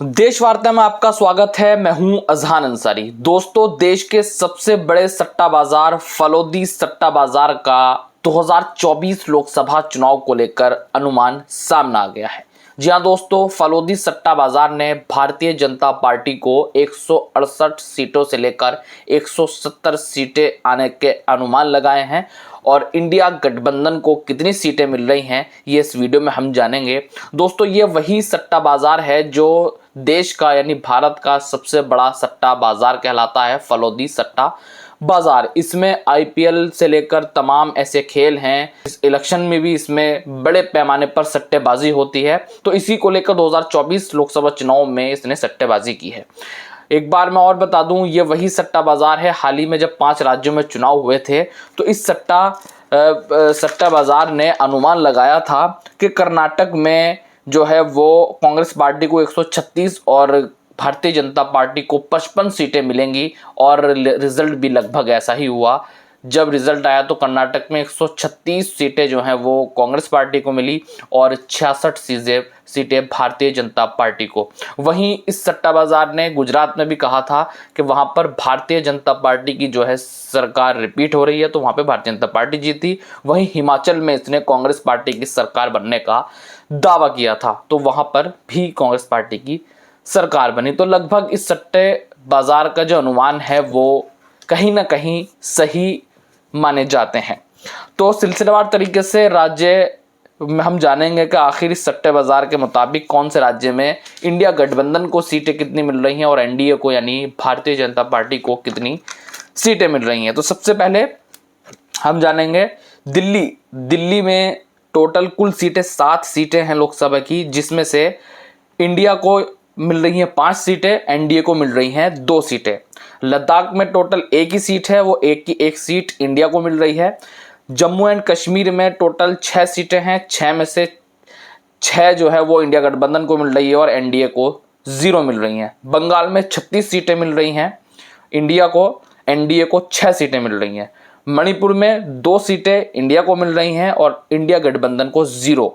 देश वार्ता में आपका स्वागत है। मैं हूं अजहान अंसारी। दोस्तों, देश के सबसे बड़े सट्टा बाजार फलोदी सट्टा बाजार का 2024 लोकसभा चुनाव को लेकर अनुमान सामने आ गया है। जी हां दोस्तों, फलोदी सट्टा बाजार ने भारतीय जनता पार्टी को 168 सीटों से लेकर 170 सीटें आने के अनुमान लगाए हैं और इंडिया गठबंधन को कितनी सीटें मिल रही हैं ये इस वीडियो में हम जानेंगे। दोस्तों, ये वही सट्टा बाजार है जो देश का यानी भारत का सबसे बड़ा सट्टा बाजार कहलाता है, फलोदी सट्टा बाजार। इसमें आईपीएल से लेकर तमाम ऐसे खेल हैं। इस इलेक्शन में भी इसमें बड़े पैमाने पर सट्टेबाजी होती है। तो इसी को लेकर 2024 लोकसभा चुनाव में इसने सट्टेबाजी की है। एक बार मैं और बता दूं, ये वही सट्टा बाजार है। हाल ही में जब 5 राज्यों में चुनाव हुए थे तो इस सट्टा बाजार ने अनुमान लगाया था कि कर्नाटक में जो है वो कांग्रेस पार्टी को 136 और भारतीय जनता पार्टी को 55 सीटें मिलेंगी और रिजल्ट भी लगभग ऐसा ही हुआ। जब रिजल्ट आया तो कर्नाटक में 136 सीटें जो हैं वो कांग्रेस पार्टी को मिली और 66 सीटें भारतीय जनता पार्टी को। वहीं इस सट्टा बाजार ने गुजरात में भी कहा था कि वहां पर भारतीय जनता पार्टी की जो है सरकार रिपीट हो रही है, तो वहां पे भारतीय जनता पार्टी जीती। वहीं हिमाचल में इसने कांग्रेस पार्टी की सरकार बनने का दावा किया था, तो वहां पर भी कांग्रेस पार्टी की सरकार बनी। तो लगभग इस सट्टे बाजार का जो अनुमान है वो कहीं ना कहीं सही माने जाते हैं। तो सिलसिलेवार तरीके से राज्य में हम जानेंगे कि आखिर इस सट्टे बाजार के मुताबिक कौन से राज्य में इंडिया गठबंधन को सीटें कितनी मिल रही हैं और एनडीए को यानी भारतीय जनता पार्टी को कितनी सीटें मिल रही हैं। तो सबसे पहले हम जानेंगे दिल्ली में टोटल कुल सीटें 7 सीटें हैं लोकसभा की, जिसमें से इंडिया को मिल रही हैं 5 सीटें, एनडीए को मिल रही हैं 2 सीटें। लद्दाख में टोटल 1 ही सीट है, वो 1 की 1 सीट इंडिया को मिल रही है। जम्मू एंड कश्मीर में टोटल 6 सीटें हैं, 6 में से 6 जो है वो इंडिया गठबंधन को मिल रही है और एनडीए को 0 मिल रही हैं। बंगाल में 36 सीटें मिल रही हैं इंडिया को, एनडीए को 6 सीटें मिल रही हैं। मणिपुर में 2 सीटें इंडिया को मिल रही हैं और इंडिया गठबंधन को 0।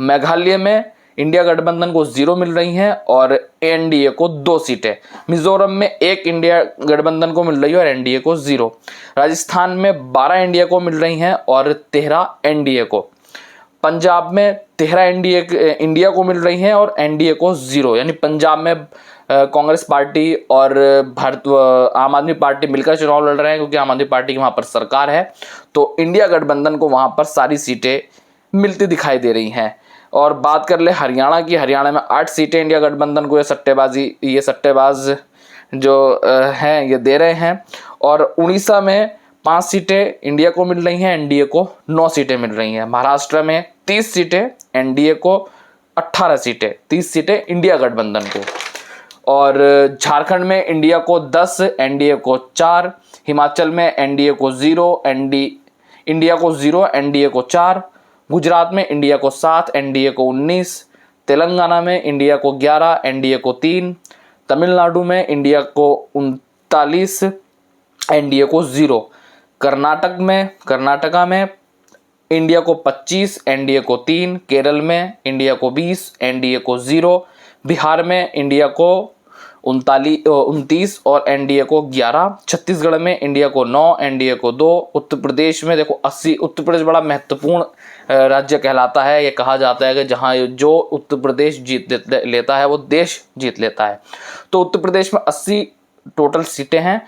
मेघालय में इंडिया गठबंधन को 0 मिल रही हैं और एनडीए को 2 सीटें। मिजोरम में 1 इंडिया गठबंधन को मिल रही है और एनडीए को 0। राजस्थान में 12 इंडिया को मिल रही हैं और 13 एनडीए को। पंजाब में 13 इंडिया को मिल रही हैं और एनडीए को 0। यानी पंजाब में कांग्रेस पार्टी और आम आदमी पार्टी मिलकर चुनाव लड़ रहे हैं, क्योंकि आम आदमी पार्टी की वहां पर सरकार है। तो इंडिया गठबंधन को वहां पर सारी सीटें मिलती दिखाई दे रही हैं। और बात कर ले हरियाणा की, हरियाणा में 8 सीटें इंडिया गठबंधन को ये सट्टेबाज जो हैं ये दे रहे हैं। और उड़ीसा में 5 सीटें इंडिया को मिल रही हैं, एनडीए को 9 सीटें मिल रही हैं। महाराष्ट्र में 30 सीटें, एनडीए को 18 सीटें, 30 सीटें इंडिया गठबंधन को। और झारखंड में इंडिया को 10, एनडीए को 4। हिमाचल में इंडिया को 0, एनडीए को 4। गुजरात में इंडिया को 7, एनडीए को 19। तेलंगाना में इंडिया को 11, एनडीए को 3। तमिलनाडु में इंडिया को 39, एनडीए को 0। कर्नाटका में इंडिया को 25, एनडीए को 3। केरल में इंडिया को 20, एनडीए को 0। बिहार में इंडिया को 29 और एनडीए को 11। छत्तीसगढ़ में इंडिया को 9, एनडीए को 2। उत्तर प्रदेश में देखो 80, उत्तर प्रदेश बड़ा महत्वपूर्ण राज्य कहलाता है। ये कहा जाता है कि जहां जो उत्तर प्रदेश जीत लेता है वो देश जीत लेता है। तो उत्तर प्रदेश में 80 टोटल सीटें हैं।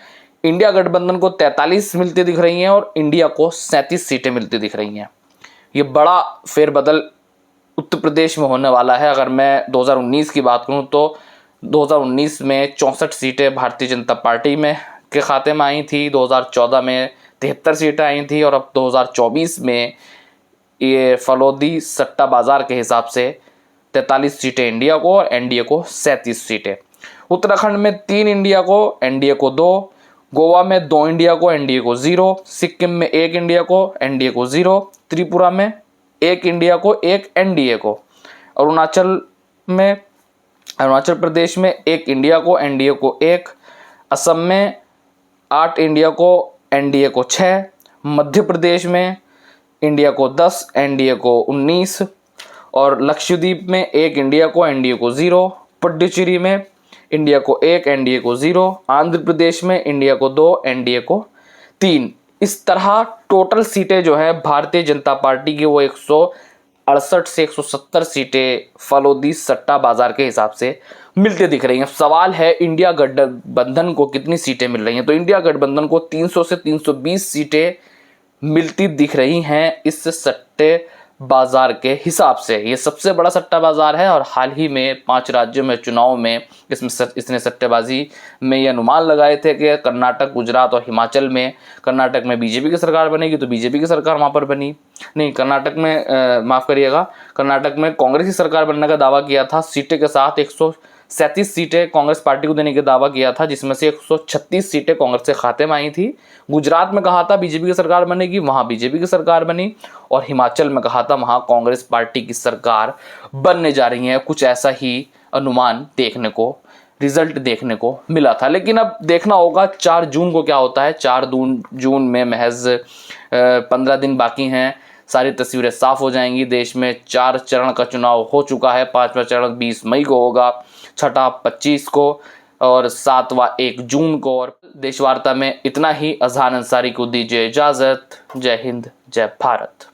इंडिया गठबंधन को 43 मिलती दिख रही हैं और इंडिया को 37 सीटें मिलती दिख रही हैं। ये बड़ा फेरबदल उत्तर प्रदेश में होने वाला है। अगर मैं 2019 की बात करूं तो 2019 में 64 सीटें भारतीय जनता पार्टी में के खाते में आई थी, 2014 में 73 सीटें आई थी और अब 2024 में ये फलोदी सट्टा बाजार के हिसाब से 43 सीटें इंडिया को और एनडीए को 37 सीटें। उत्तराखंड में 3 इंडिया को, एनडीए को 2। गोवा में 2 इंडिया को, एनडीए को 0। सिक्किम में 1 इंडिया को, एनडीए को 0। त्रिपुरा में 1 इंडिया को, 1 एनडीए को। अरुणाचल प्रदेश में 1 इंडिया को, एनडीए को 1। असम में 8 इंडिया को, एनडीए को 6। मध्य प्रदेश में इंडिया को 10, एनडीए को 19। और लक्षद्वीप में 1 इंडिया को, एनडीए को 0। पुडुचेरी में इंडिया को 1, एनडीए को 0, आंध्र प्रदेश में इंडिया को 2, एनडीए को 3। इस तरह टोटल सीटें जो है भारतीय जनता पार्टी की वो 168 से 170 सीटें फलोदी सट्टा बाजार के हिसाब से मिलती दिख रही हैं। सवाल है इंडिया गठबंधन को कितनी सीटें मिल रही हैं, तो इंडिया गठबंधन को 300 से 320 सीटें मिलती दिख रही हैं इस सट्टे बाजार के हिसाब से। ये सबसे बड़ा सट्टा बाजार है और हाल ही में 5 राज्यों में चुनाव में इसने सट्टेबाजी में ये अनुमान लगाए थे कि कर्नाटक, गुजरात और हिमाचल में, कर्नाटक में बीजेपी की सरकार बनेगी तो बीजेपी की सरकार वहाँ पर बनी नहीं, कर्नाटक में माफ़ करिएगा, कर्नाटक में कांग्रेस की सरकार बनने का दावा किया था। सीटें के साथ 137 सीटें कांग्रेस पार्टी को देने का दावा किया था, जिसमें से 136 सीटें कांग्रेस के खाते में आई थी। गुजरात में कहा था बीजेपी की सरकार बनेगी, वहाँ बीजेपी की सरकार बनी, और हिमाचल में कहा था वहाँ कांग्रेस पार्टी की सरकार बनने जा रही है। कुछ ऐसा ही अनुमान देखने को, रिजल्ट देखने को मिला था। लेकिन अब देखना होगा 4 जून को क्या होता है। 4 जून में महज 15 दिन बाकी हैं, सारी तस्वीरें साफ हो जाएंगी। देश में 4 चरण का चुनाव हो चुका है। 5वां चरण 20 मई को होगा, 6वां 25 को और 7वां 1 जून को। और देश वार्ता में इतना ही। अजहान अंसारी को दीजिए इजाज़त। जय हिंद, जय भारत।